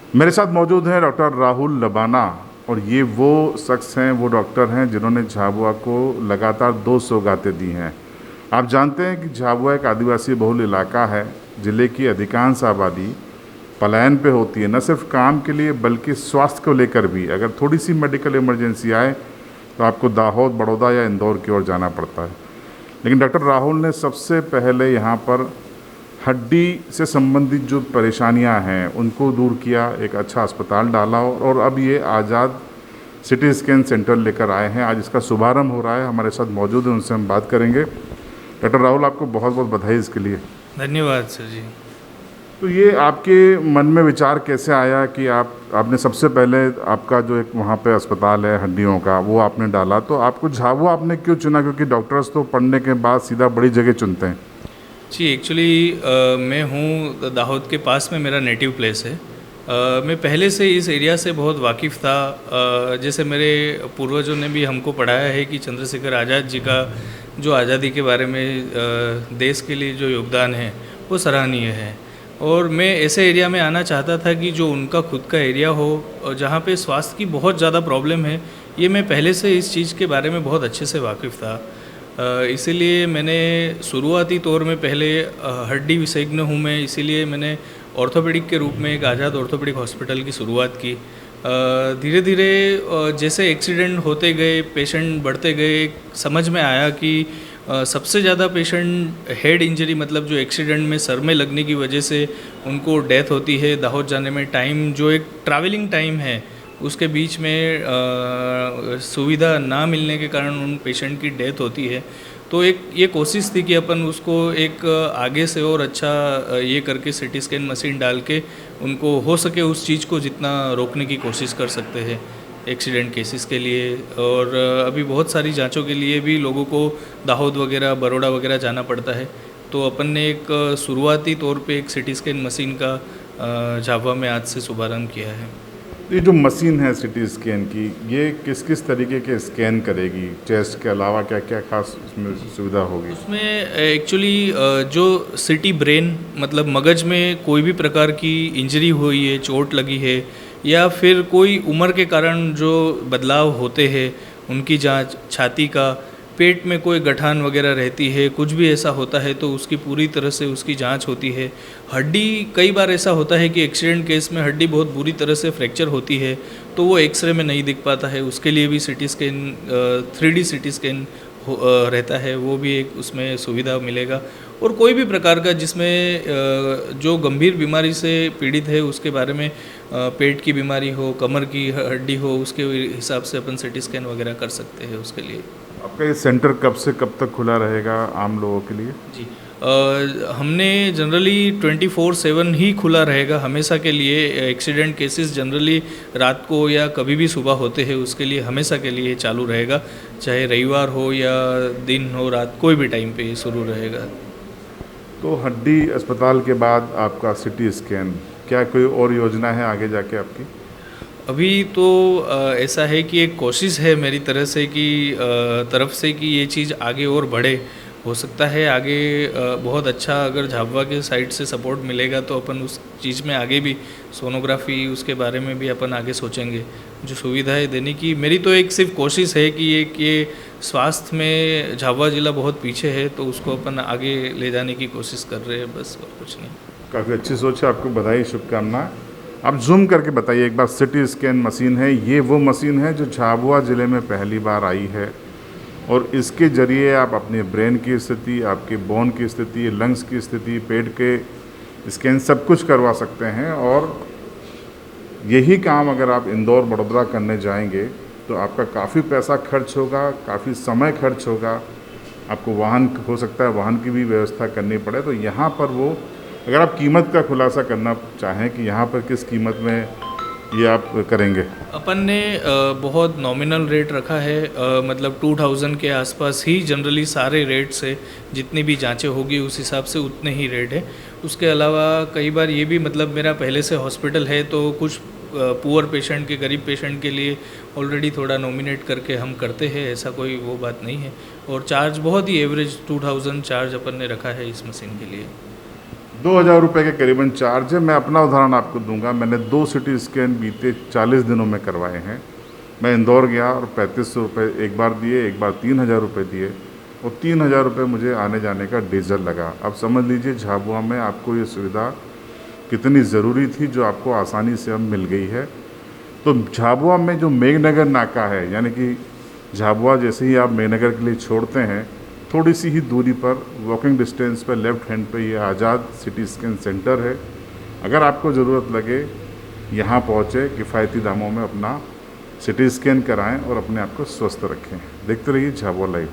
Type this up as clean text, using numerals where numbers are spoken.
मेरे साथ मौजूद हैं डॉक्टर राहुल लबाना और ये वो शख्स हैं, वो डॉक्टर हैं जिन्होंने झाबुआ को लगातार 2 सौगातें दी हैं। आप जानते हैं कि झाबुआ एक आदिवासी बहुल इलाका है। ज़िले की अधिकांश आबादी पलायन पे होती है, न सिर्फ काम के लिए बल्कि स्वास्थ्य को लेकर भी। अगर थोड़ी सी मेडिकल इमरजेंसी आए तो आपको दाहोद, बड़ौदा या इंदौर की ओर जाना पड़ता है। लेकिन डॉक्टर राहुल ने सबसे पहले यहाँ पर हड्डी से संबंधित जो परेशानियां हैं उनको दूर किया, एक अच्छा अस्पताल डाला और अब ये आज़ाद सिटी स्कैन सेंटर लेकर आए हैं। आज इसका शुभारंभ हो रहा है। हमारे साथ मौजूद हैं, उनसे हम बात करेंगे। डॉक्टर राहुल, आपको बहुत बहुत बधाई इसके लिए। धन्यवाद सर जी। तो ये आपके मन में विचार कैसे आया कि आपने सबसे पहले आपका जो एक वहाँ पे अस्पताल है हड्डियों का वो आपने डाला, तो आपको झाबुआ आपने क्यों चुना? क्योंकि डॉक्टर्स तो पढ़ने के बाद सीधा बड़ी जगह चुनते हैं। जी एक्चुअली मैं हूँ दाहोद के पास में, मेरा नेटिव प्लेस है। मैं पहले से इस एरिया से बहुत वाकिफ़ था। जैसे मेरे पूर्वजों ने भी हमको पढ़ाया है कि चंद्रशेखर आज़ाद जी का जो आज़ादी के बारे में देश के लिए जो योगदान है वो सराहनीय है। और मैं ऐसे एरिया में आना चाहता था कि जो उनका खुद का एरिया हो और जहाँ पे स्वास्थ्य की बहुत ज़्यादा प्रॉब्लम है। ये मैं पहले से इस चीज़ के बारे में बहुत अच्छे से वाकिफ़ था। इसीलिए मैंने शुरुआती तौर में पहले हड्डी विशेषज्ञ हूँ मैं, इसीलिए मैंने ऑर्थोपेडिक के रूप में एक आज़ाद ऑर्थोपेडिक हॉस्पिटल की शुरुआत की। धीरे धीरे जैसे एक्सीडेंट होते गए, पेशेंट बढ़ते गए, समझ में आया कि सबसे ज़्यादा पेशेंट हेड इंजरी, मतलब जो एक्सीडेंट में सर में लगने की वजह से उनको डेथ होती है। दाहोद जाने में टाइम, जो एक ट्रैवलिंग टाइम है, उसके बीच में सुविधा ना मिलने के कारण उन पेशेंट की डेथ होती है। तो एक ये कोशिश थी कि अपन उसको एक आगे से और अच्छा ये करके सिटी स्कैन मशीन डाल के उनको हो सके उस चीज़ को जितना रोकने की कोशिश कर सकते हैं एक्सीडेंट केसेस के लिए। और अभी बहुत सारी जांचों के लिए भी लोगों को दाहोद वगैरह, बड़ौदा वगैरह जाना पड़ता है। तो अपन ने एक शुरुआती तौर पे एक सिटी स्कैन मशीन का झाबुआ में आज से शुभारंभ किया है। ये जो मशीन है सिटी स्कैन की, ये किस किस तरीके के स्कैन करेगी? चेस्ट के अलावा क्या क्या खास उसमें सुविधा होगी? उसमें एक्चुअली जो सिटी ब्रेन, मतलब मगज में कोई भी प्रकार की इंजरी हुई है, चोट लगी है, या फिर कोई उम्र के कारण जो बदलाव होते हैं उनकी जांच, छाती का, पेट में कोई गठान वगैरह रहती है, कुछ भी ऐसा होता है तो उसकी पूरी तरह से उसकी जांच होती है। हड्डी, कई बार ऐसा होता है कि एक्सीडेंट केस में हड्डी बहुत बुरी तरह से फ्रैक्चर होती है तो वो एक्सरे में नहीं दिख पाता है। उसके लिए भी CT scan, 3D CT scan रहता है, वो भी एक उसमें सुविधा मिलेगा। और कोई भी प्रकार का जिसमें जो गंभीर बीमारी से पीड़ित है उसके बारे में, पेट की बीमारी हो, कमर की हड्डी हो, उसके हिसाब से अपन सिटी स्कैन वगैरह कर सकते हैं उसके लिए। आपका ये सेंटर कब से कब तक खुला रहेगा आम लोगों के लिए? जी हमने जनरली 24/7 ही खुला रहेगा हमेशा के लिए। एक्सीडेंट केसेस जनरली रात को या कभी भी सुबह होते हैं, उसके लिए हमेशा के लिए चालू रहेगा, चाहे रविवार हो या दिन हो, रात, कोई भी टाइम पे शुरू रहेगा। तो हड्डी अस्पताल के बाद आपका सिटी स्कैन, क्या कोई और योजना है आगे जाके आपकी? अभी तो ऐसा है कि एक कोशिश है मेरी तरफ से कि ये चीज़ आगे और बढ़े। हो सकता है आगे बहुत अच्छा, अगर झाबुआ के साइड से सपोर्ट मिलेगा तो अपन उस चीज़ में आगे भी, सोनोग्राफी उसके बारे में भी अपन आगे सोचेंगे जो सुविधाएं देने की। मेरी तो एक सिर्फ कोशिश है कि ये स्वास्थ्य में झाबुआ ज़िला बहुत पीछे है तो उसको अपन आगे ले जाने की कोशिश कर रहे हैं, बस और कुछ नहीं। काफ़ी अच्छी सोच है, आपको बधाई, शुभकामनाएं। आप जूम करके बताइए एक बार, सिटी स्कैन मशीन है, ये वो मशीन है जो झाबुआ ज़िले में पहली बार आई है और इसके ज़रिए आप अपने ब्रेन की स्थिति, आपके बोन की स्थिति, लंग्स की स्थिति, पेट के स्कैन सब कुछ करवा सकते हैं। और यही काम अगर आप इंदौर, बड़ौदा करने जाएंगे तो आपका काफ़ी पैसा खर्च होगा, काफ़ी समय खर्च होगा, आपको वाहन, हो सकता है वाहन की भी व्यवस्था करनी पड़े। तो यहाँ पर वो, अगर आप कीमत का खुलासा करना चाहें कि यहाँ पर किस कीमत में ये आप करेंगे? अपन ने बहुत नॉमिनल रेट रखा है, मतलब 2000 के आसपास ही जनरली सारे रेट्स है। जितनी भी जांचें होगी उस हिसाब से उतने ही रेट है। उसके अलावा कई बार ये भी, मतलब मेरा पहले से हॉस्पिटल है तो कुछ पुअर पेशेंट के, गरीब पेशेंट के लिए ऑलरेडी थोड़ा नॉमिनेट करके हम करते हैं, ऐसा कोई वो बात नहीं है। और चार्ज बहुत ही एवरेज 2000 चार्ज अपन ने रखा है इस मशीन के लिए। 2,000 रुपये के करीबन चार्ज है। मैं अपना उदाहरण आपको दूंगा। मैंने 2 सिटी स्कैन बीते 40 दिनों में करवाए हैं। मैं इंदौर गया और 3500 रुपये एक बार दिए, एक बार 3,000 रुपये दिए और 3,000 रुपये मुझे आने जाने का डीजल लगा। अब समझ लीजिए झाबुआ में आपको ये सुविधा कितनी ज़रूरी थी, जो आपको आसानी से अब मिल गई है। तो झाबुआ में जो मेघनगर नाका है, यानी कि झाबुआ जैसे ही आप मेघनगर के लिए छोड़ते हैं, थोड़ी सी ही दूरी पर वॉकिंग डिस्टेंस पर लेफ़्ट हैंड पे ये आज़ाद सिटी स्कैन सेंटर है। अगर आपको ज़रूरत लगे, यहाँ पहुँचे, किफ़ायती दामों में अपना सिटी स्कैन कराएं और अपने आप को स्वस्थ रखें। देखते रहिए झाबुआ लाइव।